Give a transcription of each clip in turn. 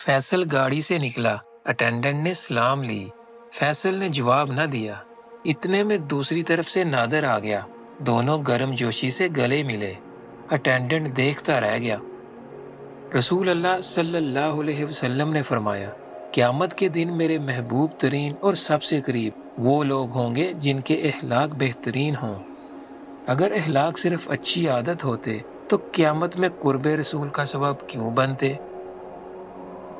फैसल गाड़ी से निकला। अटेंडेंट ने सलाम ली। फैसल ने जवाब न दिया। इतने में दूसरी तरफ से नादर आ गया। दोनों गर्मजोशी से गले मिले। अटेंडेंट देखता रह गया। रसूल अल्लाह सल्लल्लाहु अलैहि वसल्लम ने फरमाया, क़यामत के दिन मेरे महबूब तरीन और सबसे करीब वो लोग होंगे जिनके अखलाक बेहतरीन हों। अगर अखलाक सिर्फ अच्छी आदत होते तो क़यामत में कुर्बे रसूल का सबब क्यों बनते।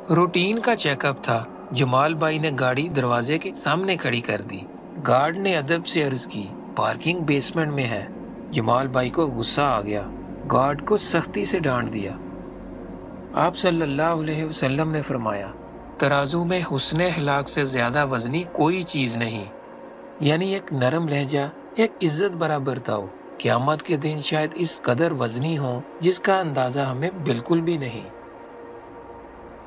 रूटीन का चेकअप था। जमाल भाई ने गाड़ी दरवाजे के सामने खड़ी कर दी। गार्ड ने अदब से अर्ज की, पार्किंग बेसमेंट में है। जमाल भाई को गुस्सा आ गया। गार्ड को सख्ती से डांट दिया। आप सल्लल्लाहु अलैहि वसल्लम ने फरमाया, तराजू में हुस्न अखलाक से ज्यादा वजनी कोई चीज नहीं। यानी एक नरम लहजा, एक इज्जत बराबर ताओ क़यामत के दिन शायद इस कदर वजनी हो जिसका अंदाजा हमें बिल्कुल भी नहीं।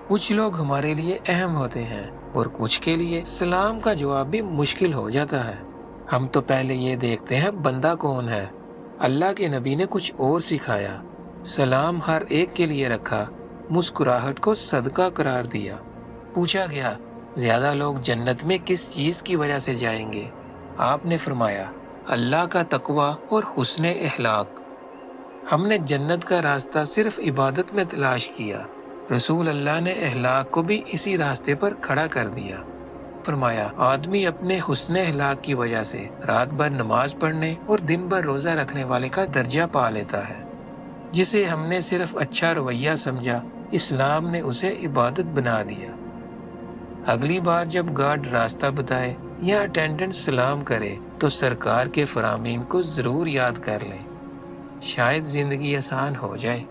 कुछ लोग हमारे लिए अहम होते हैं और कुछ के लिए सलाम का जवाब भी मुश्किल हो जाता है। हम तो पहले ये देखते हैं बंदा कौन है। अल्लाह के नबी ने कुछ और सिखाया। सलाम हर एक के लिए रखा, मुस्कुराहट को सदका करार दिया। पूछा गया, ज्यादा लोग जन्नत में किस चीज की वजह से जाएंगे? आपने फरमाया, अल्लाह का तकवा और हुस्न अखलाक। हमने जन्नत का रास्ता सिर्फ इबादत में तलाश किया। रसूल अल्लाह ने अखलाक को भी इसी रास्ते पर खड़ा कर दिया। फरमाया, आदमी अपने हुस्न अखलाक की वजह से रात भर नमाज पढ़ने और दिन भर रोजा रखने वाले का दर्जा पा लेता है। जिसे हमने सिर्फ अच्छा रवैया समझा, इस्लाम ने उसे इबादत बना दिया। अगली बार जब गार्ड रास्ता बताए या अटेंडेंट सलाम करे तो सरकार के फरामीन को जरूर याद कर लें। शायद जिंदगी आसान हो जाए।